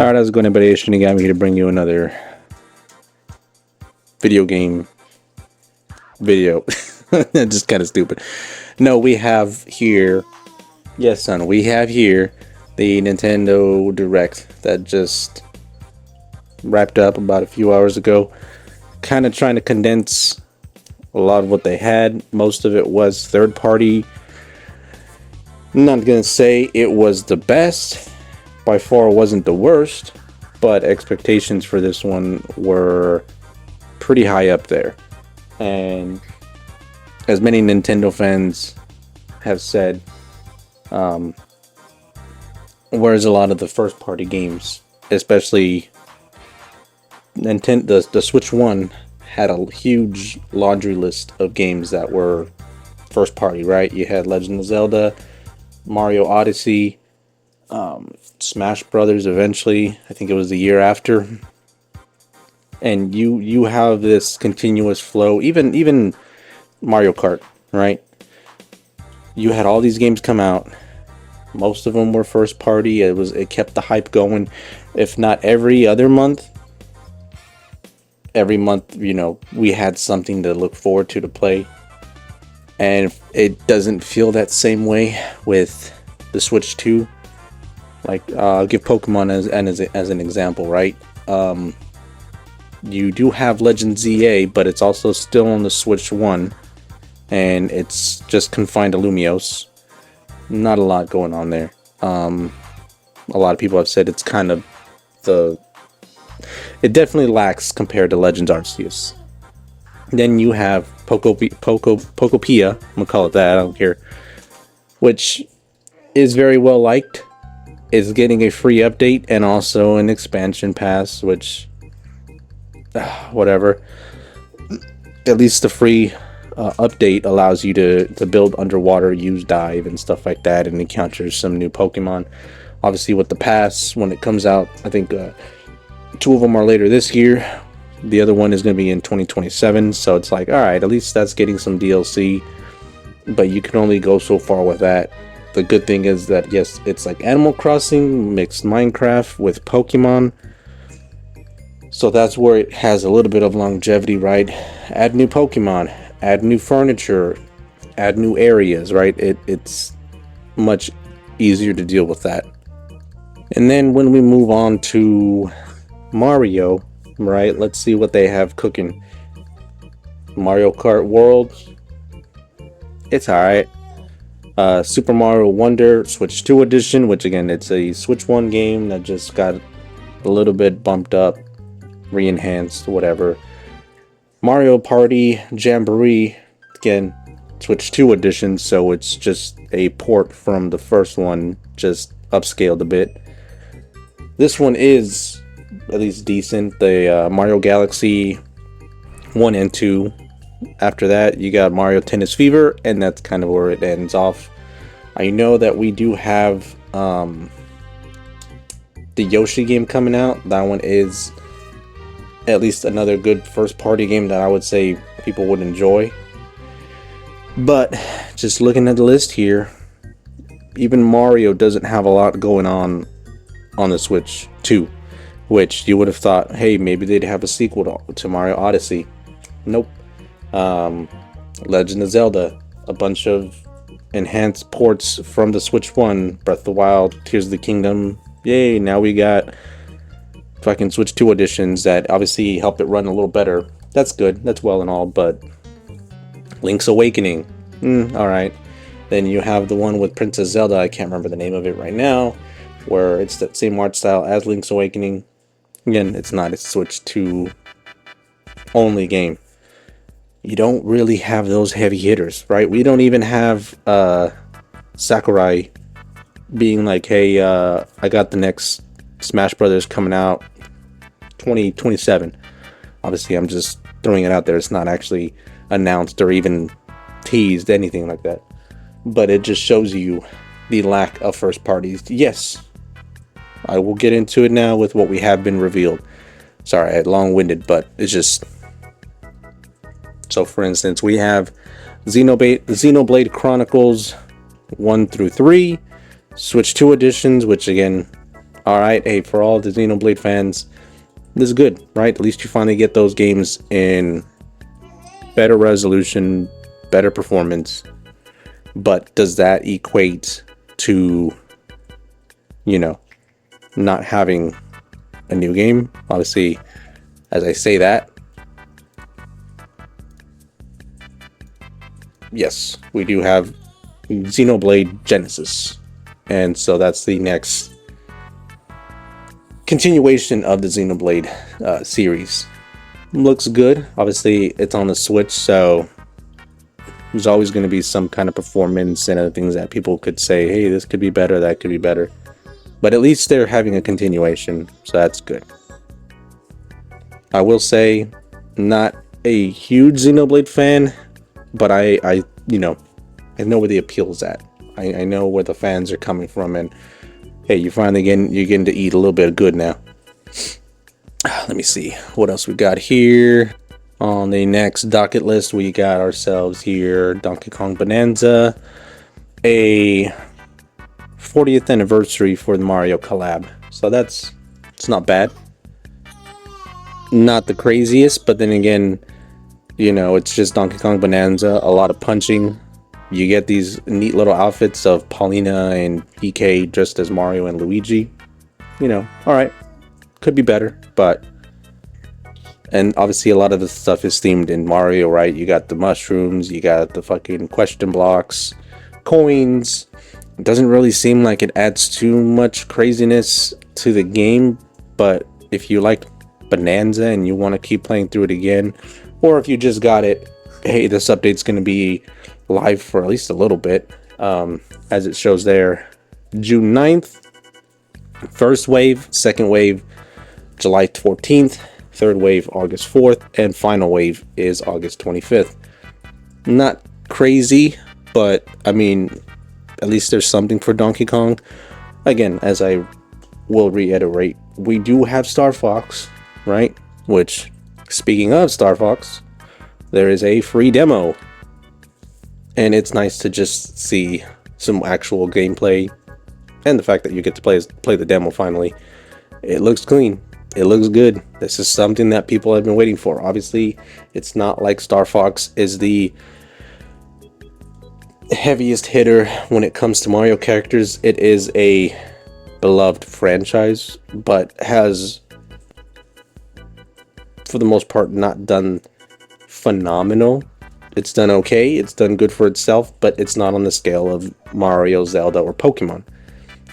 Alright, how's it going, everybody? It's Shinigami here to bring you another video game video. Just kind of stupid. No, we have here, yes son, we have here the Nintendo Direct that just wrapped up about a few hours ago. Kind of trying to condense a lot of what they had. Most of it was third party. I'm not gonna say it was the best. By far wasn't the worst, but expectations for this one were pretty high up there. And as many Nintendo fans have said, whereas a lot of the first party games, especially Nintendo, the Switch 1 had a huge laundry list of games that were first party, right? You had Legend of Zelda, Mario Odyssey, Smash Brothers eventually. I think it was the year after. And you have this continuous flow. Even Mario Kart, right? You had all these games come out. Most of them were first party. It kept the hype going. If not every other month, every month, we had something to look forward to play. And it doesn't feel that same way with the Switch 2. Like, I'll give Pokemon as an example, right? You do have Legend ZA, but it's also still on the Switch 1, and it's just confined to Lumiose. Not a lot going on there. A lot of people have said it's kind of it definitely lacks compared to Legends Arceus. Then you have Pokopia, I'm gonna call it that, I don't care, which is very well liked. Is getting a free update and also an expansion pass, which whatever. At least the free update allows you to build underwater, use dive and stuff like that, and encounter some new Pokemon. Obviously with the pass, when it comes out, I think two of them are later this year. The other one is going to be in 2027, so it's like, alright, at least that's getting some DLC, but you can only go so far with that. The good thing is that, yes, it's like Animal Crossing mixed Minecraft with Pokemon. So that's where it has a little bit of longevity, right? Add new Pokemon, add new furniture, add new areas, right? It's much easier to deal with that. And then when we move on to Mario, right? Let's see what they have cooking. Mario Kart World. It's alright. Super Mario Wonder Switch 2 edition, which again, it's a Switch 1 game that just got a little bit bumped up, re-enhanced, whatever. Mario Party Jamboree, again, Switch 2 edition, so it's just a port from the first one, just upscaled a bit. This one is at least decent. The Mario Galaxy 1 and 2. After that, you got Mario Tennis Fever, and that's kind of where it ends off. I know that we do have the Yoshi game coming out. That one is at least another good first party game that I would say people would enjoy. But just looking at the list here, even Mario doesn't have a lot going on the Switch 2, which you would have thought, hey, maybe they'd have a sequel to Mario Odyssey. Nope. Legend of Zelda, a bunch of enhanced ports from the Switch 1, Breath of the Wild, Tears of the Kingdom. Yay, now we got fucking Switch 2 editions that obviously help it run a little better. That's good, that's well and all, but Link's Awakening, alright. Then you have the one with Princess Zelda, I can't remember the name of it right now, where it's that same art style as Link's Awakening. Again, it's not a Switch 2 only game. You don't really have those heavy hitters, right? We don't even have Sakurai being like, hey, I got the next Smash Brothers coming out 2027. Obviously, I'm just throwing it out there. It's not actually announced or even teased, anything like that. But it just shows you the lack of first parties. Yes, I will get into it now with what we have been revealed. Sorry, I long-winded, but it's just... So, for instance, we have Xenoblade Chronicles 1 through 3, Switch 2 editions, which again, All right, hey, for all the Xenoblade fans, this is good, right? At least you finally get those games in better resolution, better performance. But does that equate to, you know, not having a new game? Obviously, as I say that, yes, we do have Xenoblade Genesis. And so that's the next continuation of the Xenoblade series. Looks good. Obviously, it's on the Switch, so there's always going to be some kind of performance and other things that people could say, hey, this could be better, that could be better. But at least they're having a continuation, so that's good. I will say, not a huge Xenoblade fan, but I know where the appeal is at. I know where the fans are coming from, and hey, you're getting to eat a little bit of good now. Let me see what else we got here. On the next docket list, we got ourselves here Donkey Kong Bonanza, a 40th anniversary for the Mario collab. So it's not bad. Not the craziest, but then again, it's just Donkey Kong Bonanza, a lot of punching. You get these neat little outfits of Paulina and EK dressed as Mario and Luigi. Alright. Could be better, but... And obviously a lot of the stuff is themed in Mario, right? You got the mushrooms, you got the fucking question blocks, coins. It doesn't really seem like it adds too much craziness to the game, but if you like Bonanza and you want to keep playing through it again, or if you just got it, hey, this update's going to be live for at least a little bit, as it shows there, June 9th, first wave, second wave, July 14th, third wave, August 4th, and final wave is August 25th. Not crazy, but I mean, at least there's something for Donkey Kong. Again, as I will reiterate, we do have Star Fox, right? Which, speaking of Star Fox, there is a free demo. And it's nice to just see some actual gameplay. And the fact that you get to play the demo finally. It looks clean. It looks good. This is something that people have been waiting for. Obviously, it's not like Star Fox is the heaviest hitter when it comes to Mario characters. It is a beloved franchise, but has, for the most part, not done phenomenal. It's done okay. It's done good for itself, but it's not on the scale of Mario, Zelda, or Pokemon.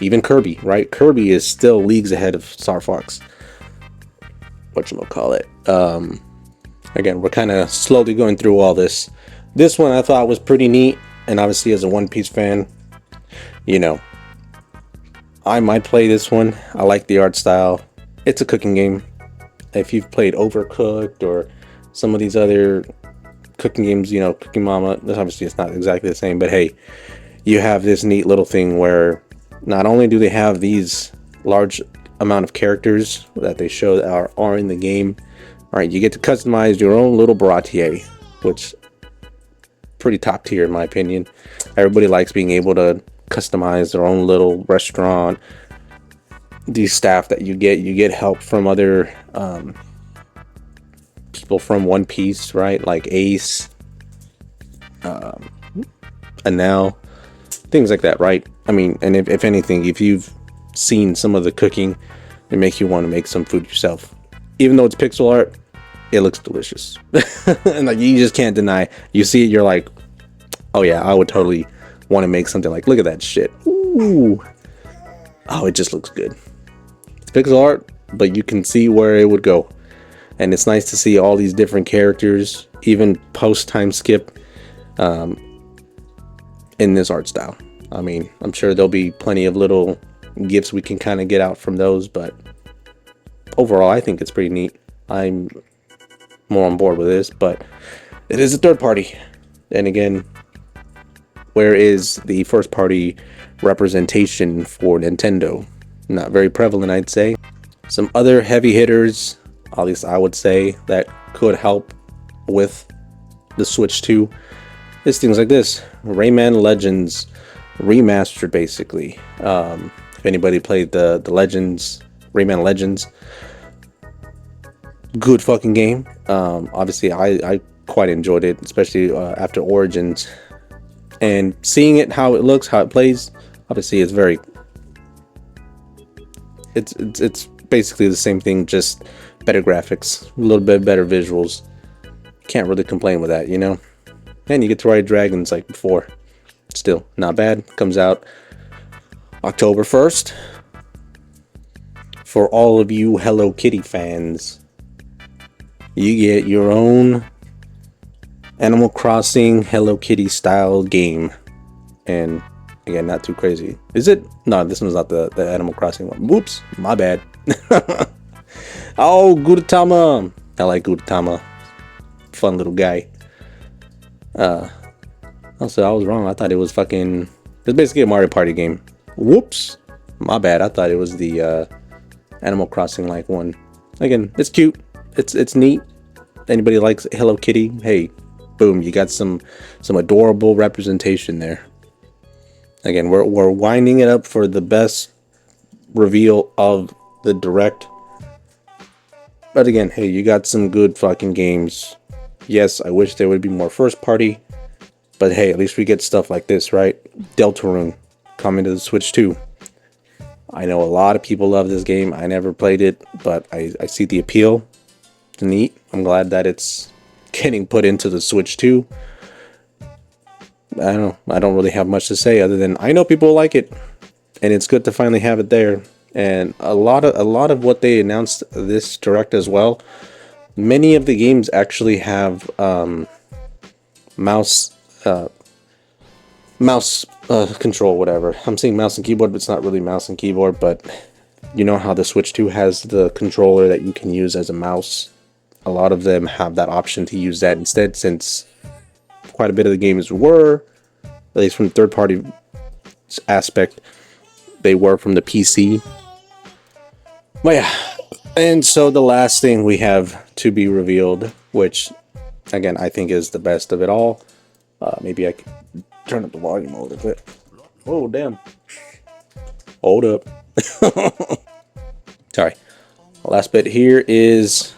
Even Kirby, right? Kirby is still leagues ahead of Star Fox. Whatchamacallit. Again, we're kind of slowly going through all this. This one I thought was pretty neat, and obviously as a One Piece fan, I might play this one. I like the art style. It's a cooking game. If you've played Overcooked or some of these other cooking games, Cooking Mama, obviously it's not exactly the same, but hey, you have this neat little thing where not only do they have these large amount of characters that they show that are in the game, all right, you get to customize your own little bratier, which pretty top tier in my opinion. Everybody likes being able to customize their own little restaurant. These staff that you get help from other people from One Piece, right? Like Ace, Anel, things like that, right? I mean, and if anything, if you've seen some of the cooking, it makes you want to make some food yourself. Even though it's pixel art, it looks delicious. And like, you just can't deny. You see it, you're like, oh yeah, I would totally want to make something like, look at that shit. Ooh. Oh, it just looks good. It's pixel art, but you can see where it would go. And it's nice to see all these different characters, even post time skip, in this art style. I mean, I'm sure there'll be plenty of little gifts we can kind of get out from those, but overall, I think it's pretty neat. I'm more on board with this, but it is a third party. And again, where is the first party representation for Nintendo? Not very prevalent, I'd say. Some other heavy hitters, at least I would say, that could help with the Switch 2 is things like this. Rayman Legends Remastered, basically. If anybody played the Legends, Rayman Legends, good fucking game. Obviously I quite enjoyed it, especially after Origins, and seeing it, how it looks, how it plays. Obviously it's very, it's basically the same thing, just better graphics, a little bit better visuals. Can't really complain with that, you know. And you get to ride dragons like before. Still not bad. Comes out October 1st. For all of you Hello Kitty fans, you get your own Animal Crossing Hello Kitty style game. And again, not too crazy. Is it? No, this one's not the Animal Crossing one. Whoops, my bad. Oh, Gudetama. I like Gudetama. Fun little guy. Also, I was wrong. I thought it was fucking... It's basically a Mario Party game. Whoops. My bad. I thought it was the Animal Crossing like one. Again, it's cute. It's neat. Anybody likes Hello Kitty? Hey, boom, you got some adorable representation there. Again, we're winding it up for the best reveal of the Direct. But again, hey, you got some good fucking games. Yes, I wish there would be more first party. But hey, at least we get stuff like this, right? Deltarune coming to the Switch 2. I know a lot of people love this game. I never played it, but I see the appeal. It's neat. I'm glad that it's getting put into the Switch 2. I don't know. I don't really have much to say other than I know people like it, and it's good to finally have it there. And a lot of what they announced this Direct as well. Many of the games actually have mouse control, whatever. I'm saying mouse and keyboard, but it's not really mouse and keyboard. But you know how the Switch 2 has the controller that you can use as a mouse. A lot of them have that option to use that instead, since quite a bit of the games were, at least from the third party aspect, they were from the PC. But yeah, and so the last thing we have to be revealed, which again I think is the best of it all. Maybe I can turn up the volume a little bit. Oh damn! Hold up. Sorry. The last bit here is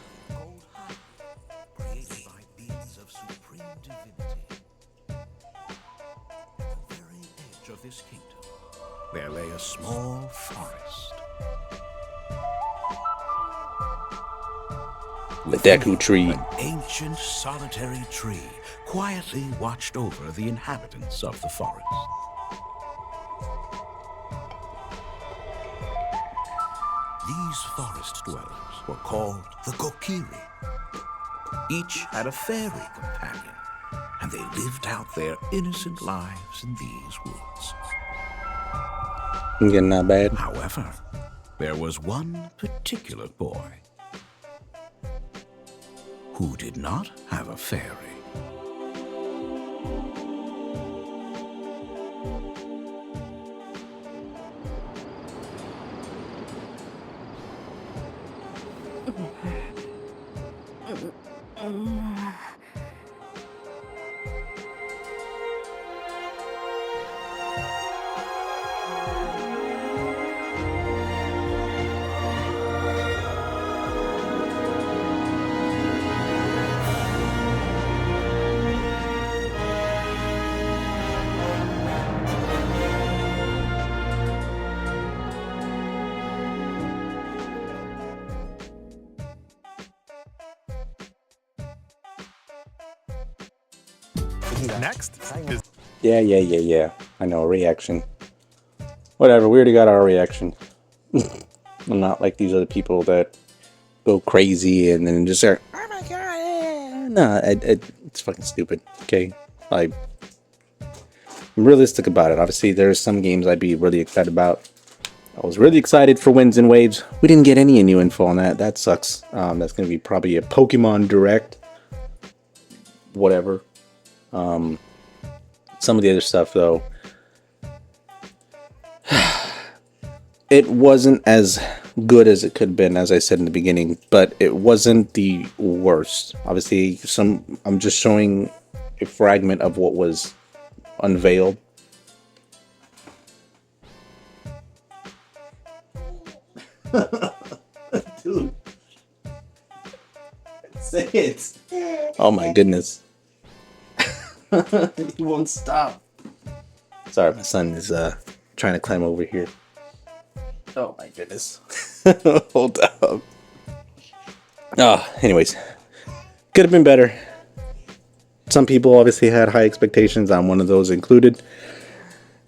there lay a small forest. the Deku tree. An ancient solitary tree quietly watched over the inhabitants of the forest. These forest dwellers were called the Kokiri. Each had a fairy companion, and they lived out their innocent lives in these woods. Again, not bad. However, there was one particular boy who did not have a fairy. Next is Yeah. I know, reaction. Whatever, we already got our reaction. I'm not like these other people that go crazy and then just start, oh my god. Nah, it's fucking stupid, okay? Like, I'm realistic about it. Obviously, there's some games I'd be really excited about. I was really excited for Winds and Waves. We didn't get any new info on that. That sucks. That's going to be probably a Pokemon Direct. Whatever. Some of the other stuff, though, it wasn't as good as it could have been, as I said in the beginning, but it wasn't the worst. Obviously, I'm just showing a fragment of what was unveiled. Dude. Say it. Oh my goodness. He won't stop. Sorry, my son is trying to climb over here. Oh my goodness. Hold up. Oh, anyways. Could have been better. Some people obviously had high expectations. I'm one of those included.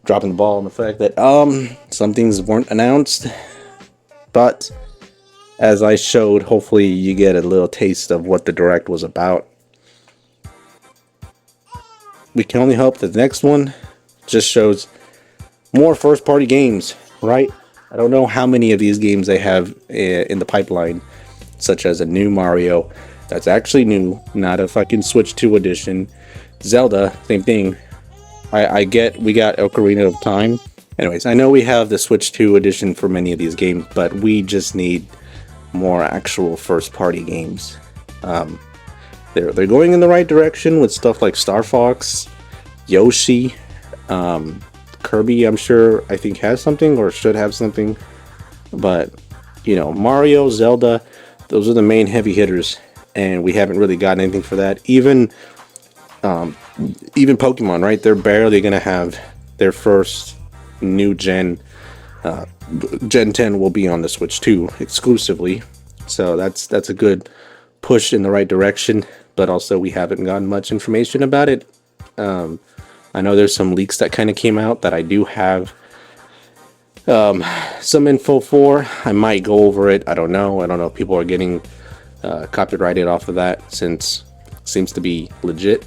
Dropping the ball on the fact that some things weren't announced. But as I showed, hopefully you get a little taste of what the direct was about. We can only hope that the next one just shows more first party games, right? I don't know how many of these games they have in the pipeline, such as a new Mario that's actually new, not a fucking Switch 2 edition. Zelda, same thing. I get we got Ocarina of Time. Anyways, I know we have the Switch 2 edition for many of these games, but we just need more actual first party games. They're going in the right direction with stuff like Star Fox, Yoshi, Kirby. I think has something or should have something, but you know, Mario, Zelda, those are the main heavy hitters, and we haven't really gotten anything for that. Even Pokemon, right? They're barely gonna have their first new gen. Gen 10 will be on the Switch 2 exclusively, so that's a good push in the right direction. But also, we haven't gotten much information about it. I know there's some leaks that kind of came out that I do have some info for. I might go over it. I don't know if people are getting copyrighted off of that, since it seems to be legit.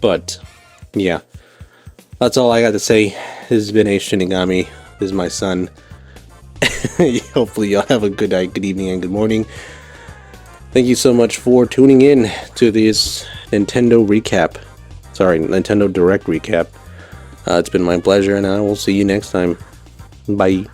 But yeah, that's all I got to say. This has been Ace Shinigami. This is my son. Hopefully y'all have a good night, good evening, and good morning. Thank you so much for tuning in to this Nintendo Direct recap. It's been my pleasure, and I will see you next time. Bye.